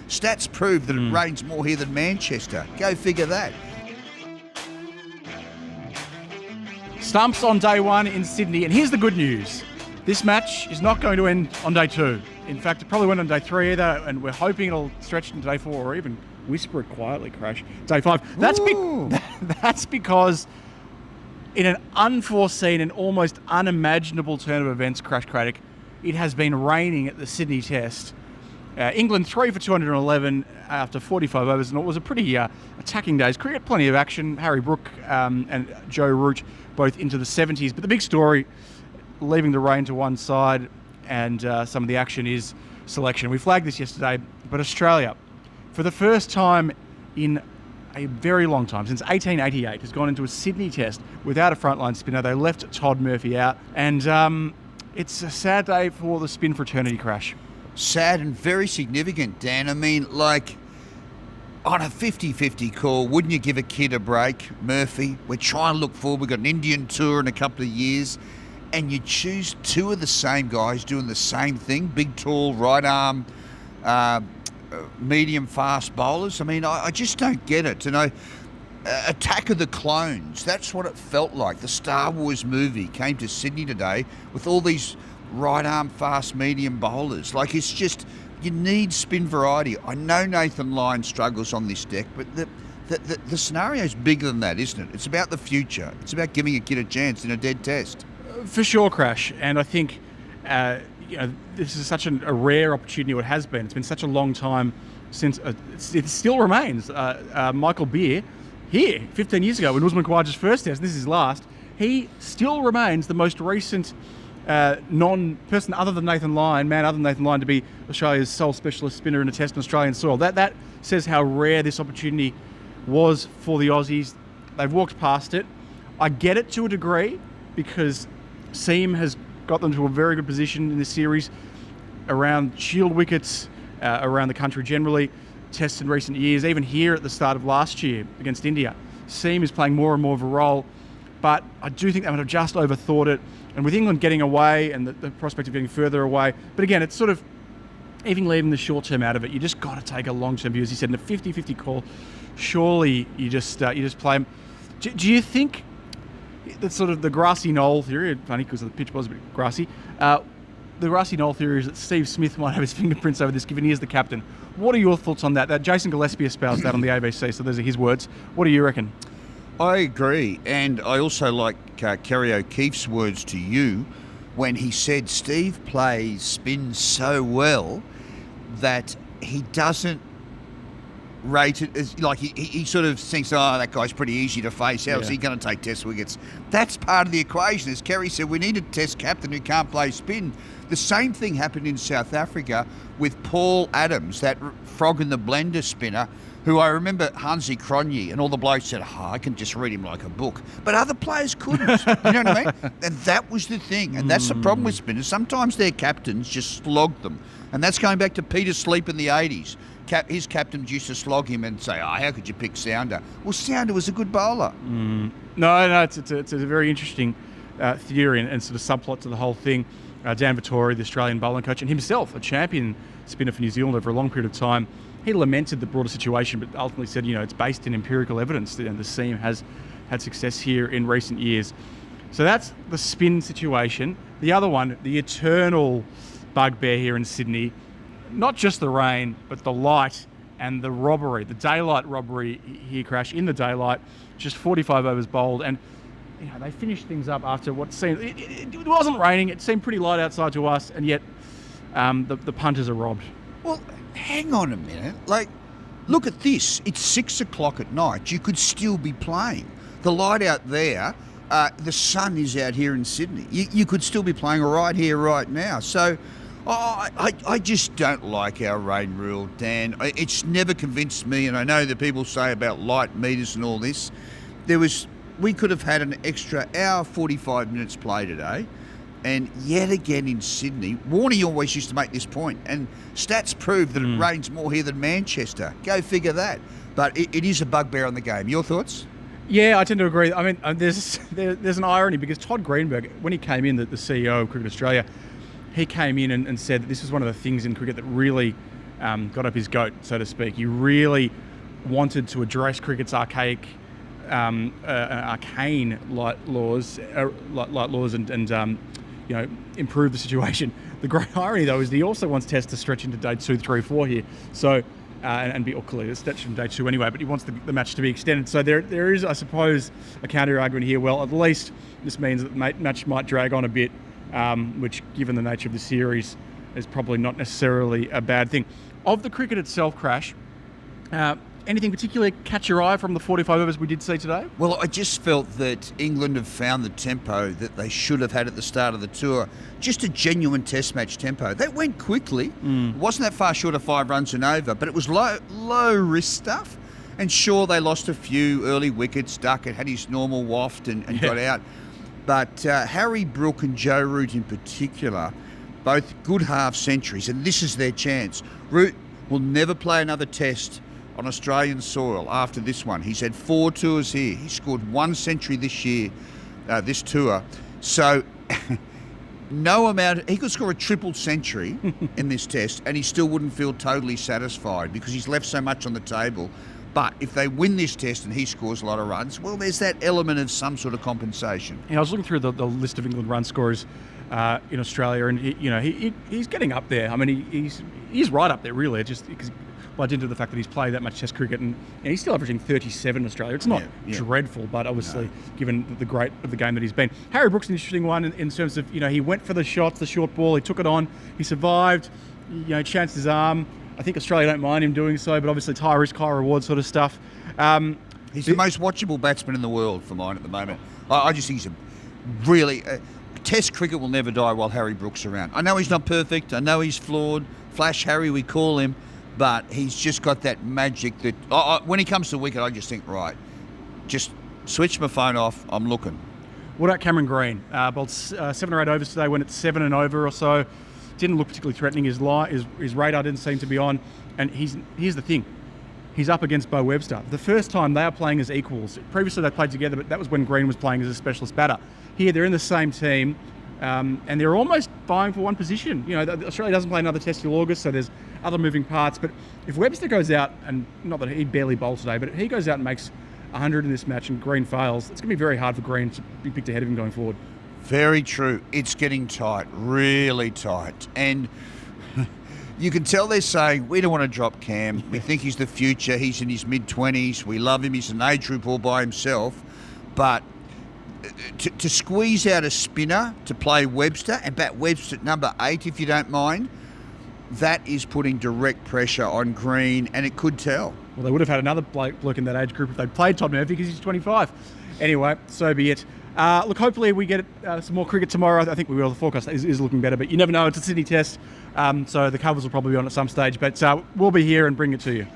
Stats prove that it rains more here than Manchester. Go figure that. Stumps on day one in Sydney, and here's the good news. This match is not going to end on day two. In fact, it probably went on day three either, and we're hoping it'll stretch into day four or even whisper it quietly, Crash, day five. That's because in an unforeseen and almost unimaginable turn of events, Craddock, it has been raining at the Sydney Test. England 3 for 211 after 45 overs, and it was a pretty attacking day's cricket. Plenty of action. Harry Brook and Joe Root both into the 70s. But the big story, leaving the rain to one side and some of the action, is selection. We flagged this yesterday, but Australia, for the first time in a very long time, since 1888, has gone into a Sydney Test without a frontline spinner. They left Todd Murphy out, and it's a sad day for the spin fraternity, Crash. Sad and very significant, Dan. I mean, like, on a 50-50 call, wouldn't you give a kid a break? Murphy, we're trying to look forward. We've got an Indian tour in a couple of years, and you choose two of the same guys doing the same thing, big, tall, right arm, medium, fast bowlers. I mean, I just don't get it. Attack of the Clones, that's what it felt like. The Star Wars movie came to Sydney today with all these right arm, fast, medium bowlers. Like, it's just, you need spin variety. I know Nathan Lyon struggles on this deck, but the scenario's bigger than that, isn't it? It's about the future. It's about giving a kid a chance in a dead test. For sure, Crash. And I think this is such a rare opportunity, or it has been. It's been such a long time since it still remains. Michael Beer, here 15 years ago when Usman Khawaja's first test, this is his last, he still remains the most recent non-person other than Nathan Lyon, to be Australia's sole specialist spinner in a test on Australian soil. That says how rare this opportunity was for the Aussies. They've walked past it. I get it to a degree because Seam has got them to a very good position in this series around shield wickets, around the country generally, tests in recent years, even here at the start of last year against India. Seam is playing more and more of a role, but I do think they might have just overthought it. And with England getting away and the prospect of getting further away, but again, it's sort of, even leaving the short term out of it, you just got to take a long-term view. As you said, in a 50-50 call, surely you just play them. Do you think that sort of the grassy knoll theory, funny because the pitch was a bit grassy, the grassy knoll theory is that Steve Smith might have his fingerprints over this, given he is the captain. What are your thoughts on that? Jason Gillespie espoused that on the ABC, so those are his words. What do you reckon? I agree, and I also like Kerry O'Keefe's words to you when he said Steve plays spin so well that he doesn't rate it as, like, he sort of thinks, oh, that guy's pretty easy to face. How's he going to take test wickets? That's part of the equation. As Kerry said, we need a test captain who can't play spin. The same thing happened in South Africa with Paul Adams, that frog in the blender spinner, who I remember Hansi Cronje and all the blokes said, I can just read him like a book. But other players couldn't. You know what I mean? And that was the thing. And that's the problem with spinners. Sometimes their captains just slog them. And that's going back to Peter Sleep in the 80s. His captains used to slog him and say, how could you pick Sounder? Well, Sounder was a good bowler. No, it's a very interesting theory and sort of subplot to the whole thing. Dan Vettori, the Australian bowling coach, and himself, a champion spinner for New Zealand over a long period of time, he lamented the broader situation, but ultimately said, it's based in empirical evidence, and the Seam has had success here in recent years. So that's the spin situation. The other one, the eternal bugbear here in Sydney, not just the rain, but the light and the robbery, the daylight robbery here, Crash, in the daylight, just 45 overs bowled, and they finished things up after what seemed, it wasn't raining, it seemed pretty light outside to us, and yet the punters are robbed. Well, hang on a minute. Like, look at this. It's 6 o'clock at night. You could still be playing. The light out there, the sun is out here in Sydney. You could still be playing right here, right now. So I just don't like our rain rule, Dan. It's never convinced me, and I know that people say about light meters and all this. We could have had an extra hour, 45 minutes play today. And yet again in Sydney, Warney always used to make this point, and stats prove that it rains more here than Manchester. Go figure that. But it is a bugbear on the game. Your thoughts? Yeah, I tend to agree. I mean, there's an irony because Todd Greenberg, when he came in, the CEO of Cricket Australia, he came in and said that this was one of the things in cricket that really got up his goat, so to speak. He really wanted to address cricket's arcane light laws, and improve the situation. The great irony, though, is that he also wants Test to stretch into day 2, 3, 4 here. So, and be clearly stretch from day 2 anyway. But he wants the match to be extended. So there is, I suppose, a counter argument here. Well, at least this means that the match might drag on a bit, which, given the nature of the series, is probably not necessarily a bad thing. Of the cricket itself, Crash, anything particularly catch your eye from the 45 overs we did see today? Well, I just felt that England have found the tempo that they should have had at the start of the tour. Just a genuine test match tempo. That went quickly. It wasn't that far short of 5 runs and over, but it was low risk stuff. And sure, they lost a few early wickets. Duckett had his normal waft and got out. But Harry Brook and Joe Root in particular, both good half centuries, and this is their chance. Root will never play another test on Australian soil after this one. He's had 4 tours here. He scored 1 century this year, this tour. So he could score a triple century in this test and he still wouldn't feel totally satisfied because he's left so much on the table. But if they win this test and he scores a lot of runs, well, there's that element of some sort of compensation. I was looking through the list of England run scorers in Australia, and he's getting up there. I mean, he's right up there, really, just because plugged into the fact that he's played that much Test cricket, and he's still averaging 37 in Australia. It's not dreadful, but obviously, given the great of the game that he's been. Harry Brook's an interesting one in terms of, he went for the shots, the short ball, he took it on, he survived, chanced his arm. I think Australia don't mind him doing so, but obviously it's high risk, high reward sort of stuff. He's the most watchable batsman in the world for mine at the moment. I just think he's a really... Test cricket will never die while Harry Brook's around. I know he's not perfect, I know he's flawed, Flash Harry we call him, but he's just got that magic that when he comes to wicket, I just think, right, just switch my phone off, I'm looking. What about Cameron Green? Bowled 7 or 8 overs today, went at 7 and over or so. Didn't look particularly threatening. His radar didn't seem to be on. And here's the thing. He's up against Beau Webster. The first time they are playing as equals. Previously they played together, but that was when Green was playing as a specialist batter. Here they're in the same team, and they're almost vying for one position. Australia doesn't play another test till August, so there's other moving parts. But if Webster goes out, and not that he barely bowled today, but if he goes out and makes 100 in this match and Green fails, it's going to be very hard for Green to be picked ahead of him going forward. Very true. It's getting tight, really tight. And you can tell they're saying, we don't want to drop Cam. We think he's the future. He's in his mid-20s. We love him. He's an age group all by himself. But to squeeze out a spinner to play Webster and bat Webster at number 8, if you don't mind, that is putting direct pressure on Green, and it could tell. Well, they would have had another bloke in that age group if they'd played Todd Murphy because he's 25. Anyway, so be it. Look, hopefully we get some more cricket tomorrow. I think we will. The forecast is looking better, but you never know. It's a Sydney test, so the covers will probably be on at some stage. But we'll be here and bring it to you.